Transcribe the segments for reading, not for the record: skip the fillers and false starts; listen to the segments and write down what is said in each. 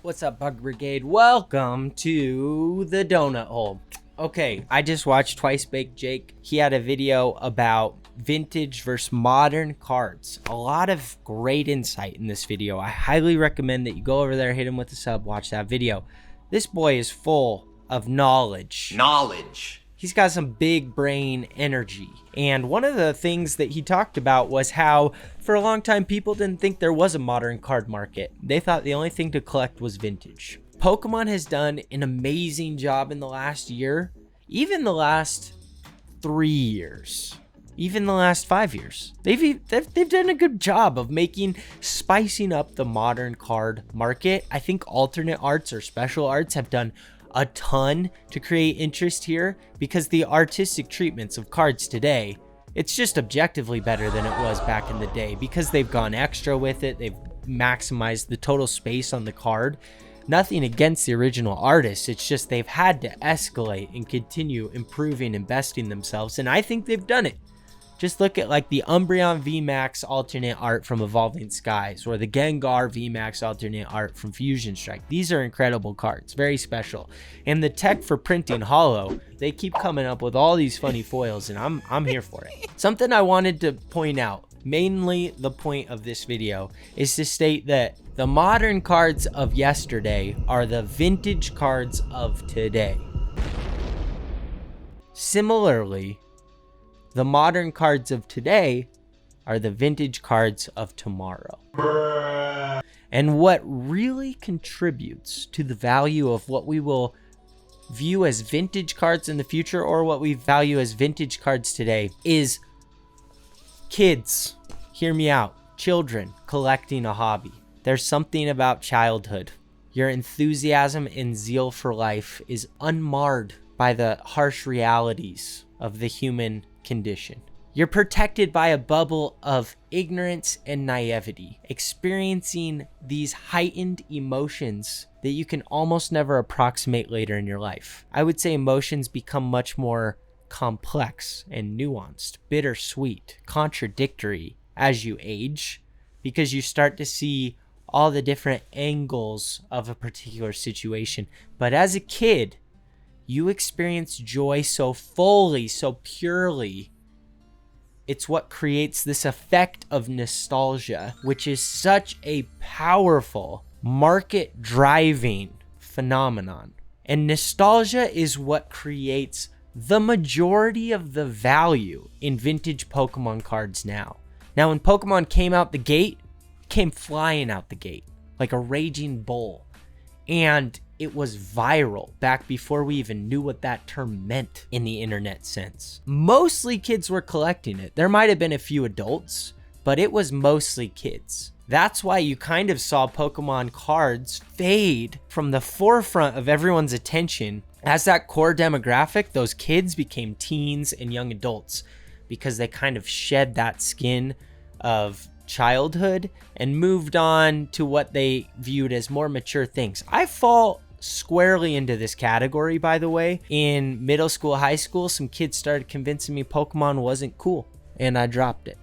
What's up, Bug Brigade? Welcome to the donut hole. Okay, I just watched Twice Baked Jake. He had a video about vintage versus modern cards. A lot of great insight in this video. I highly recommend that you go over there, hit him with a sub, watch that video. This boy is full of knowledge. He's got some big brain energy. And one of the things that he talked about was how for a long time people didn't think there was a modern card market. They thought the only thing to collect was vintage. Pokemon has done an amazing job in the last year, even the last 3 years, even the last 5 years. They've done a good job of spicing up the modern card market. I think alternate arts or special arts have done a ton to create interest here because the artistic treatments of cards today, it's just objectively better than it was back in the day because they've gone extra with it. They've maximized the total space on the card. Nothing against the original artists. It's just they've had to escalate and continue improving and besting themselves. And I think they've done it. Just look at like the Umbreon VMAX alternate art from Evolving Skies or the Gengar VMAX alternate art from Fusion Strike. These are incredible cards, very special. And the tech for printing holo, they keep coming up with all these funny foils and I'm here for it. Something I wanted to point out, mainly the point of this video, is to state that the modern cards of yesterday are the vintage cards of today. Similarly, the modern cards of today are the vintage cards of tomorrow. And what really contributes to the value of what we will view as vintage cards in the future or what we value as vintage cards today is kids. Hear me out. Children collecting a hobby. There's something about childhood. Your enthusiasm and zeal for life is unmarred by the harsh realities of the human condition. You're protected by a bubble of ignorance and naivety, experiencing these heightened emotions that you can almost never approximate later in your life. I would say emotions become much more complex and nuanced, bittersweet, contradictory as you age, because you start to see all the different angles of a particular situation. But as a kid, you experience joy so fully, so purely. It's what creates this effect of nostalgia, which is such a powerful market-driving phenomenon. And nostalgia is what creates the majority of the value in vintage Pokemon cards now. Now, when Pokemon came out the gate, it came flying out the gate like a raging bull. And it was viral back before we even knew what that term meant in the internet sense. Mostly kids were collecting it. There might have been a few adults, but it was mostly kids. That's why you kind of saw Pokemon cards fade from the forefront of everyone's attention as that core demographic. Those kids became teens and young adults because they kind of shed that skin of childhood and moved on to what they viewed as more mature things. I fall squarely into this category, by the way. In middle school, high school, some kids started convincing me Pokemon wasn't cool, and I dropped it.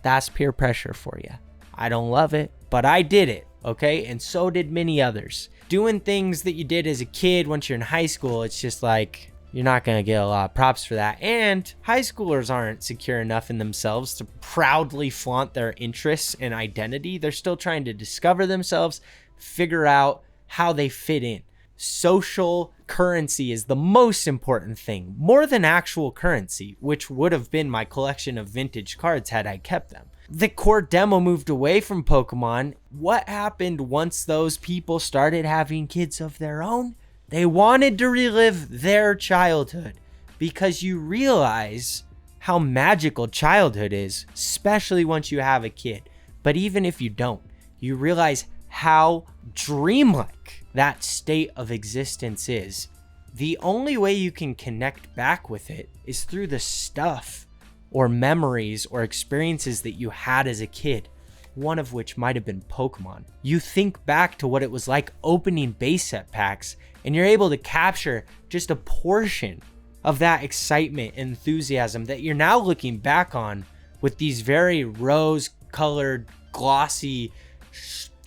That's peer pressure for you. I don't love it, but I did it, okay? And so did many others. Doing things that you did as a kid once you're in high school, it's just like, you're not going to get a lot of props for that. And high schoolers aren't secure enough in themselves to proudly flaunt their interests and identity. They're still trying to discover themselves, figure out how they fit in. Social currency is the most important thing, more than actual currency, which would have been my collection of vintage cards had I kept them. The core demo moved away from Pokemon. What happened once those people started having kids of their own? They wanted to relive their childhood because you realize how magical childhood is, especially once you have a kid. But even if you don't, you realize how dreamlike that state of existence is. The only way you can connect back with it is through the stuff or memories or experiences that you had as a kid, one of which might have been Pokemon. You think back to what it was like opening base set packs, and you're able to capture just a portion of that excitement and enthusiasm that you're now looking back on with these very rose-colored, glossy,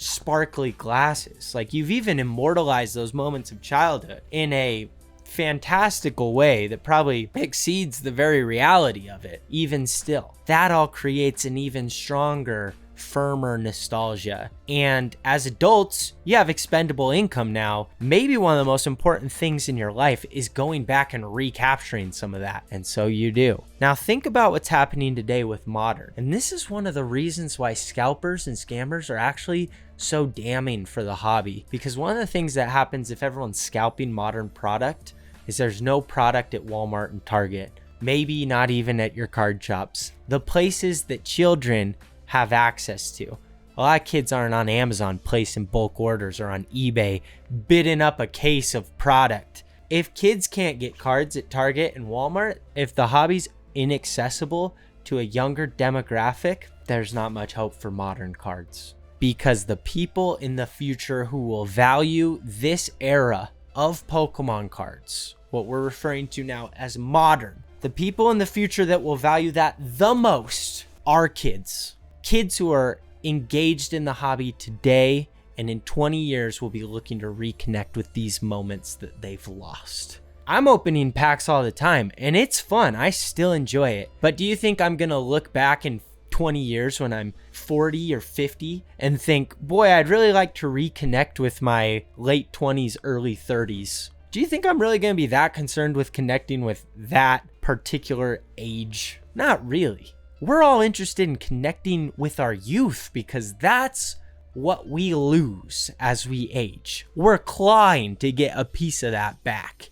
sparkly glasses. Like, you've even immortalized those moments of childhood in a fantastical way that probably exceeds the very reality of it. Even still, that all creates an even stronger, firmer nostalgia. And as adults, you have expendable income now. Maybe one of the most important things in your life is going back and recapturing some of that. And so you do. Now think about what's happening today with modern. And this is one of the reasons why scalpers and scammers are actually so damning for the hobby. Because one of the things that happens if everyone's scalping modern product is there's no product at Walmart and Target. Maybe not even at your card shops. The places that children have access to. A lot of kids aren't on Amazon placing bulk orders or on eBay bidding up a case of product. If kids can't get cards at Target and Walmart, if the hobby's inaccessible to a younger demographic, there's not much hope for modern cards. Because the people in the future who will value this era of Pokemon cards, what we're referring to now as modern, the people in the future that will value that the most are kids. Kids who are engaged in the hobby today and in 20 years will be looking to reconnect with these moments that they've lost. I'm opening packs all the time and it's fun. I still enjoy it. But do you think I'm going to look back in 20 years when I'm 40 or 50 and think, boy, I'd really like to reconnect with my late 20s, early 30s? Do you think I'm really going to be that concerned with connecting with that particular age? Not really. We're all interested in connecting with our youth because that's what we lose as we age. We're clawing to get a piece of that back.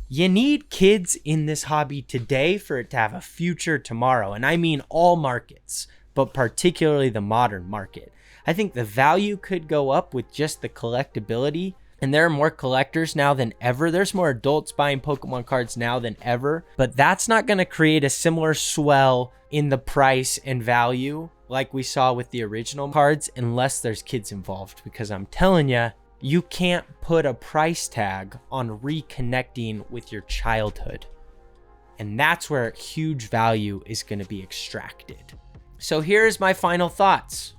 You need kids in this hobby today for it to have a future tomorrow. And I mean all markets, but particularly the modern market. I think the value could go up with just the collectability. And there are more collectors now than ever. There's more adults buying Pokemon cards now than ever. But that's not going to create a similar swell in the price and value like we saw with the original cards unless there's kids involved. Because I'm telling you, you can't put a price tag on reconnecting with your childhood. And that's where huge value is going to be extracted. So here's my final thoughts.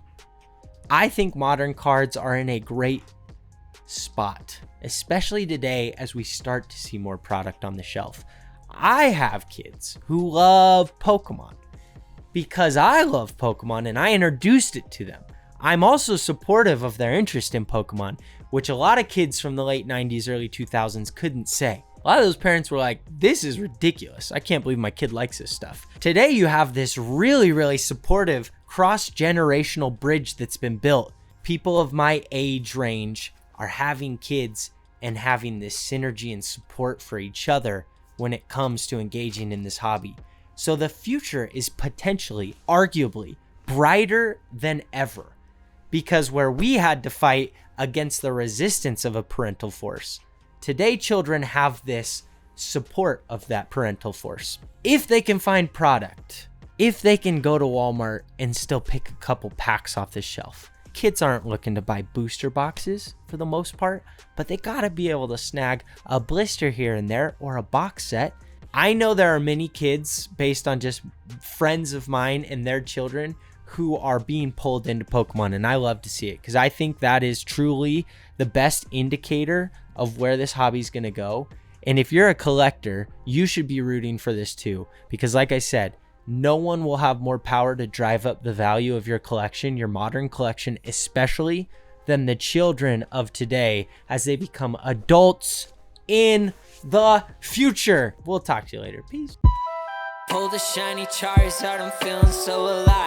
I think modern cards are in a great spot, especially today as we start to see more product on the shelf. I have kids who love Pokemon because I love Pokemon and I introduced it to them. I'm also supportive of their interest in Pokemon, which a lot of kids from the late 90s, early 2000s couldn't say. A lot of those parents were like, this is ridiculous. I can't believe my kid likes this stuff. Today, you have this really, really supportive cross-generational bridge that's been built. People of my age range are having kids and having this synergy and support for each other when it comes to engaging in this hobby. So the future is potentially, arguably, brighter than ever. Because where we had to fight against the resistance of a parental force, today children have this support of that parental force. If they can find product, if they can go to Walmart and still pick a couple packs off the shelf. Kids aren't looking to buy booster boxes for the most part, but they gotta be able to snag a blister here and there or a box set. I know there are many kids, based on just friends of mine and their children, who are being pulled into Pokemon, and I love to see it because I think that is truly the best indicator of where this hobby is going to go. And if you're a collector, you should be rooting for this too, because like I said, no one will have more power to drive up the value of your collection, your modern collection especially, than the children of today as they become adults in the future. We'll talk to you later. Peace. Pull the shiny Charizard, I'm feeling so alive.